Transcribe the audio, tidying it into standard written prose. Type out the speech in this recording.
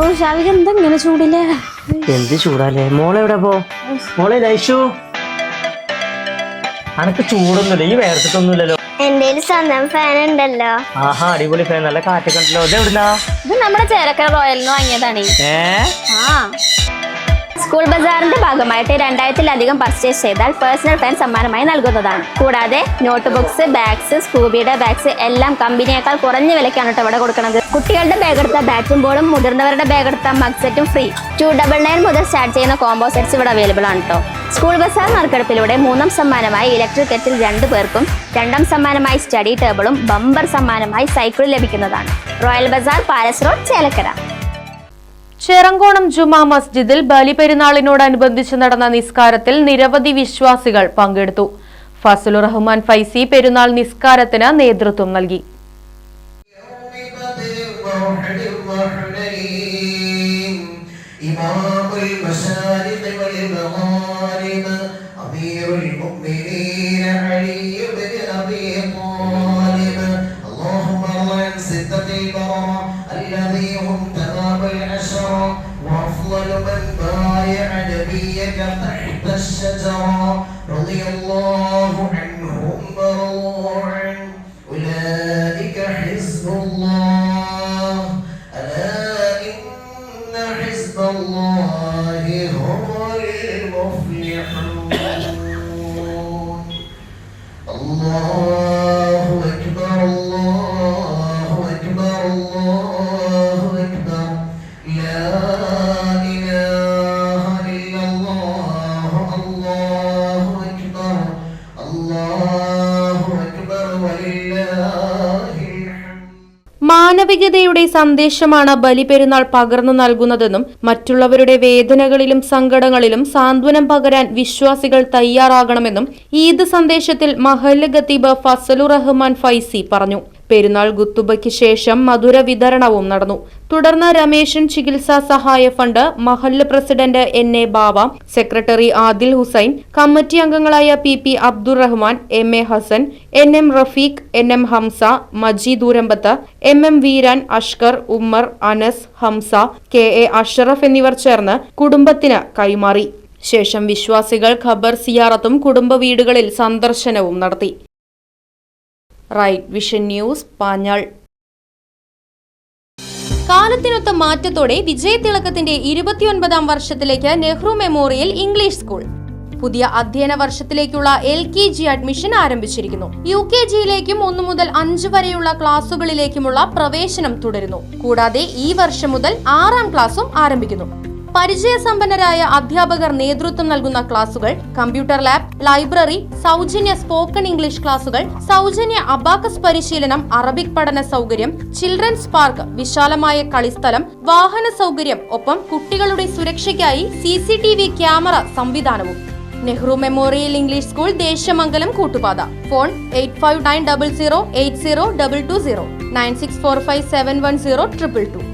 ഓ ഷാവിക എന്താ ഇങ്ങനെ ചൂടില്ലേ? എന്ത് ചൂടാലേ? മോളെവിടെ പോ? മോളെ ലൈഷു, അനക്ക് ചൂടൊന്നുമില്ല, ഈ വേർത്തിട്ടൊന്നുമില്ലല്ലോ. എന്റെ സ്വന്തം ഫാൻ ഉണ്ടല്ലോ. ആഹാ, അടിപൊളി ഫാൻ, നല്ല കാറ്റൊക്കെ ഉണ്ടല്ലോ. ഇത് എവിടുന്നാ? ഇത് നമ്മുടെ ചേലക്കര റോയലിന് വാങ്ങിയതാണ്. സ്കൂൾ ബസാറിന്റെ ഭാഗമായിട്ട് 2000-ലധികം പർച്ചേസ് ചെയ്താൽ പേഴ്സണൽ ഫാൻ സമ്മാനമായി നൽകുന്നതാണ്. കൂടാതെ നോട്ട് ബുക്സ്, ബാഗ്സ്, സ്കൂബിയുടെ ബാഗ്സ് എല്ലാം കമ്പനിയേക്കാൾ കുറഞ്ഞ വിലക്കാണ് ഇവിടെ കൊടുക്കുന്നത്. കുട്ടികളുടെ ബാഗ് എടുത്ത ബാറ്റും ബോളും, മുതിർന്നവരുടെ ബാഗ് എടുത്ത മഗ് സെറ്റും ഫ്രീ. 299 മുതൽ സ്റ്റാർട്ട് ചെയ്യുന്ന കോംബോ സെറ്റ്സ് ഇവിടെ അവൈലബിൾ ആണ് കേട്ടോ. സ്കൂൾ ബസാർ നറുക്കെടുപ്പിലൂടെ 3ാം സമ്മാനമായി ഇലക്ട്രിക് കെറ്റിൽ 2 പേർക്കും, 2ാം സമ്മാനമായി സ്റ്റഡി ടേബിളും, ബമ്പർ സമ്മാനമായി സൈക്കിളും ലഭിക്കുന്നതാണ്. Royal bazaar, palace road, Chelakkara. Cherankonam Juma മസ്ജിദിൽ ബലിപെരുന്നാളിനോടനുബന്ധിച്ച് നടന്ന നിസ്കാരത്തിൽ നിരവധി വിശ്വാസികൾ പങ്കെടുത്തു. ഫസലുർ റഹ്മാൻ ഫൈസി പെരുന്നാൾ നിസ്കാരത്തിന് നേതൃത്വം നൽകി. وأفضل من بايع نبيك تحت الشجرة رضي الله عنهم ورضوا عنه أولئك حزب الله ألا إن حزب الله هم المفلحون الله أكبر الله أكبر الله أكبر لا മാനവികതയുടെ സന്ദേശമാണ് ബലിപെരുന്നാൾ പകർന്നു നൽകുന്നതെന്നും മറ്റുള്ളവരുടെ വേദനകളിലും സങ്കടങ്ങളിലും സാന്ത്വനം പകരാൻ വിശ്വാസികൾ തയ്യാറാകണമെന്നും ഈദ് സന്ദേശത്തിൽ മഹല്ല് ഖത്തീബ് ഫസലുർ റഹ്മാൻ ഫൈസി പറഞ്ഞു. പെരുന്നാൾ ഗുത്തുബയ്ക്ക് ശേഷം മധുര വിതരണവും നടന്നു. തുടർന്ന് രമേശൻ ചികിത്സാ സഹായ ഫണ്ട് മഹല്ല് president NA Bava, secretary Adil Hussain, committee അംഗങ്ങളായ PP Abdurahman, MA Hasan, NM Rafeeq, NM Hamza, Majeed Oorambath, MM Veeran, Ashkar, Ummer, Anas, Hamza, KA Ashraf എന്നിവർ ചേർന്ന് കുടുംബത്തിന് കൈമാറി. ശേഷം വിശ്വാസികൾ ഖബർ സിയാറത്തും കുടുംബ വീടുകളിൽ സന്ദർശനവും നടത്തി. Right vision news, Panjal. കാലത്തിനൊത്ത മാറ്റത്തോടെ വിജയതിളക്കത്തിന്റെ 29ാം വർഷത്തിലേക്ക് നെഹ്റു മെമ്മോറിയൽ ഇംഗ്ലീഷ് സ്കൂൾ. പുതിയ അധ്യയന വർഷത്തിലേക്കുള്ള LKG അഡ്മിഷൻ ആരംഭിച്ചിരിക്കുന്നു. UKGയിലേക്കും 1 മുതൽ 5 വരെയുള്ള ക്ലാസുകളിലേക്കുമുള്ള പ്രവേശനം തുടരുന്നു. കൂടാതെ ഈ വർഷം മുതൽ 6ാം ക്ലാസും ആരംഭിക്കുന്നു. പരിചയസമ്പന്നരായ അധ്യാപകർ നേതൃത്വം നൽകുന്ന ക്ലാസുകൾ, കമ്പ്യൂട്ടർ ലാബ്, ലൈബ്രറി, സൗജന്യ സ്പോക്കൺ ഇംഗ്ലീഷ് ക്ലാസുകൾ, സൗജന്യ അബാക്കസ് പരിശീലനം, അറബിക് പഠന സൗകര്യം, ചിൽഡ്രൻസ് പാർക്ക്, വിശാലമായ കളിസ്ഥലം, വാഹന സൗകര്യം, ഒപ്പം കുട്ടികളുടെ സുരക്ഷയ്ക്കായി CCTV ക്യാമറ സംവിധാനവും. Nehru memorial English school, Desamangalam, Koottupatha. Phone 8590080220 9645710222.